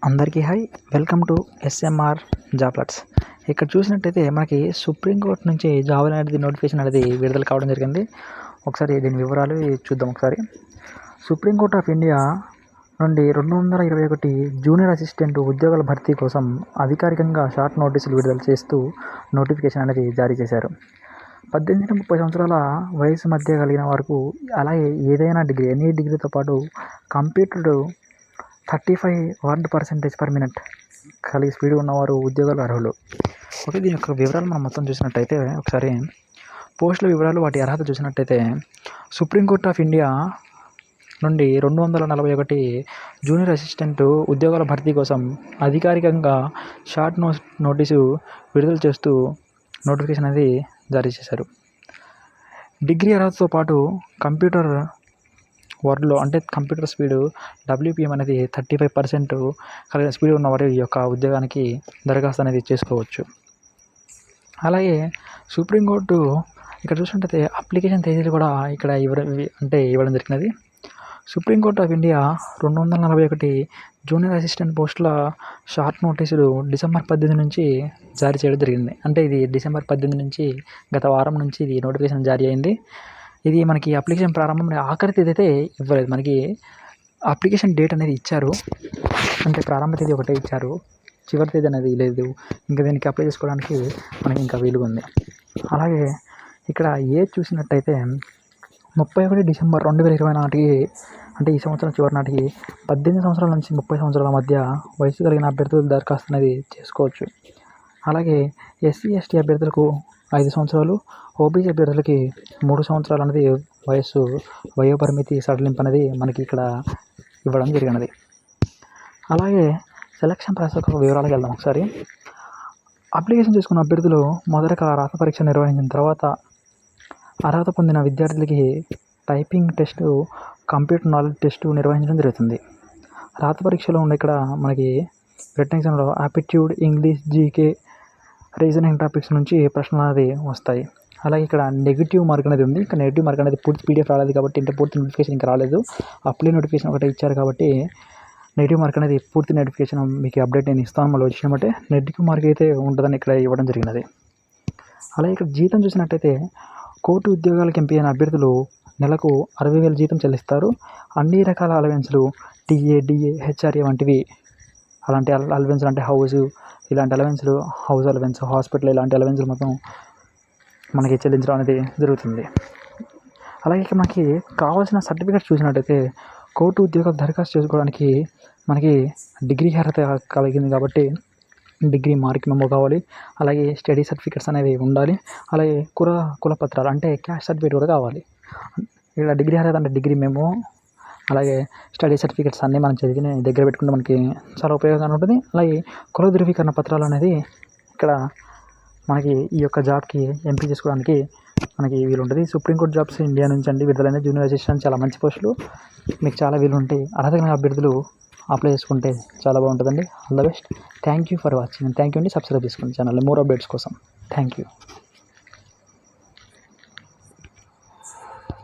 అందరికీ hi. Welcome to S M R joblets. ఇక్కడ చూసినట్టయితే మనకి సుప్రీంకోర్టు నుంచి జాబ్ అనేది నోటిఫికేషన్ అనేది విడుదల కావడం జరిగింది. ఒకసారి దీని వివరాలు చూద్దాం. ఒకసారి సుప్రీంకోర్టు ఆఫ్ ఇండియా నుండి 221 జూనియర్ అసిస్టెంట్ ఉద్యోగాల భర్తీ కోసం అధికారికంగా షార్ట్ నోటీసులు విడుదల చేస్తూ నోటిఫికేషన్ అనేది జారీ చేశారు. 18-30 సంవత్సరాల వయసు మధ్య కలిగిన వరకు, అలాగే ఏదైనా డిగ్రీ, ఎనీ డిగ్రీతో పాటు computer 35 word percentage per minute కలిగి స్పీడ్ ఉన్నవారు ఉద్యోగాలు అర్హులు. ఓకే, దీని యొక్క వివరాలు మనం మొత్తం చూసినట్టయితే ఒకసారి పోస్టుల వివరాలు, వాటి అర్హత చూసినట్టయితే సుప్రీంకోర్టు ఆఫ్ ఇండియా నుండి 241 జూనియర్ అసిస్టెంట్ ఉద్యోగాల భర్తీ కోసం అధికారికంగా షార్ట్ నోటీసు విడుదల చేస్తూ నోటిఫికేషన్ అనేది జారీ చేశారు. డిగ్రీ అర్హతతో పాటు కంప్యూటర్ వర్డ్లో అంటే కంప్యూటర్ స్పీడు WPM అనేది 35% కలిగిన స్పీడ్ ఉన్నవారు ఈ యొక్క ఉద్యోగానికి దరఖాస్తు అనేది చేసుకోవచ్చు. అలాగే సుప్రీంకోర్టు ఇక్కడ చూసినట్టయితే అప్లికేషన్ తేదీలు కూడా ఇక్కడ ఇవ్వడం జరిగినది. Supreme court of India 241 junior assistant పోస్టుల షార్ట్ నోటీసులు డిసెంబర్ 18 నుంచి జారీ చేయడం జరిగింది. అంటే ఇది డిసెంబర్ 18 నుంచి గత వారం నుంచి ఇది నోటిఫికేషన్ జారీ అయింది. ఇది మనకి అప్లికేషన్ ప్రారంభం ఆఖరి తేదీ అయితే ఇవ్వలేదు. మనకి అప్లికేషన్ డేట్ అనేది ఇచ్చారు, అంటే ప్రారంభ తేదీ ఒకటే ఇచ్చారు, చివరి తేదీ అనేది లేదు. ఇంకా దీనికి అప్లై చేసుకోవడానికి మనకి ఇంకా వీలుగా ఉంది. అలాగే ఇక్కడ ఏజ్ చూసినట్టయితే 31 డిసెంబర్ 2020 నాటికి, అంటే ఈ సంవత్సరం చివరి నాటికి 18 సంవత్సరాల నుంచి 30 సంవత్సరాల మధ్య వయసు కలిగిన అభ్యర్థులు దరఖాస్తు అనేది చేసుకోవచ్చు. అలాగే SC ST అభ్యర్థులకు 5 సంవత్సరాలు, OBC అభ్యర్థులకి 3 సంవత్సరాలు అనేది వయోపరిమితి సడలింపు అనేది మనకి ఇక్కడ ఇవ్వడం జరిగినది. అలాగే సెలక్షన్ ప్రాసెస్ వివరాలకు వెళ్దాం. ఒకసారి అప్లికేషన్ చేసుకున్న అభ్యర్థులు మొదటగా రాత పరీక్ష నిర్వహించిన తర్వాత అర్హత పొందిన విద్యార్థులకి typing test, computer knowledge test నిర్వహించడం జరుగుతుంది. రాత పరీక్షలో ఉండే ఇక్కడ మనకి రిటన్ ఎగ్జామ్లో aptitude, English, GK, reasoning topics నుంచి ప్రశ్నలు అనేది వస్తాయి. అలాగే ఇక్కడ నెగిటివ్ మార్క్ అనేది ఉంది. ఇంకా నెగిటివ్ మార్క్ అనేది పూర్తి PDF రాలేదు కాబట్టి, అంటే పూర్తి నోటిఫికేషన్ ఇంకా రాలేదు, అప్లై నోటిఫికేషన్ ఒకటే ఇచ్చారు కాబట్టి నెగిటివ్ మార్క్ అనేది పూర్తి నోటిఫికేషన్ మీకు అప్డేట్ నేను ఇస్తాను. మళ్ళీ వచ్చినట్టే నెగిటివ్ మార్క్ అయితే ఉంటుందని ఇక్కడ ఇవ్వడం జరిగినది. అలాగే ఇక్కడ జీతం చూసినట్టయితే కోర్టు ఉద్యోగాలకు ఎంపికైన అభ్యర్థులు నెలకు 60,000 జీతం చెల్లిస్తారు. అన్ని రకాల అలవెన్స్లు, TA, DA, HRA వంటివి, అలాంటి అలవెన్స్లు అంటే హౌస్, ఇలాంటి అలవెన్స్లు, హౌస్ అలవెన్స్, హాస్పిటల్, ఇలాంటి అలవెన్స్లు మొత్తం మనకి చెల్లించడం అనేది జరుగుతుంది. అలాగే ఇక్కడ మనకి కావాల్సిన సర్టిఫికేట్స్ చూసినట్టయితే కోర్టు ఉద్యోగాలు దరఖాస్తు చేసుకోవడానికి మనకి డిగ్రీ అర్హత కలిగింది కాబట్టి డిగ్రీ మార్క్ మెమో కావాలి. అలాగే స్టడీ సర్టిఫికేట్స్ అనేవి ఉండాలి. అలాగే కుల పత్రాలు అంటే క్యాస్ట్ సర్టిఫికేట్ కూడా కావాలి. ఇక్కడ డిగ్రీ అర్హత అంటే డిగ్రీ మెమో, అలాగే స్టడీ సర్టిఫికేట్స్ అన్నీ మనం చదివి దగ్గర పెట్టుకుంటే మనకి చాలా ఉపయోగంగా ఉంటుంది. అలాగే కుల ధృవీకరణ పత్రాలు అనేది ఇక్కడ మనకి ఈ యొక్క జాబ్కి ఎంపిక చేసుకోవడానికి మనకి వీలు ఉంటుంది. సుప్రీంకోర్టు జాబ్స్ ఇండియా నుంచి అండి విడుదలైన జూనియర్ అసిస్టెంట్ చాలా మంచి పోస్టులు, మీకు చాలా వీలు ఉంటాయి. అర్హత కలిగిన అభ్యర్థులు అప్లై చేసుకుంటే చాలా బాగుంటుందండి. All the best. Thank you for watching. Thank you అండి. సబ్స్క్రైబ్ చేసుకోండి ఛానల్ మోర్ అప్డేట్స్ కోసం. Thank you.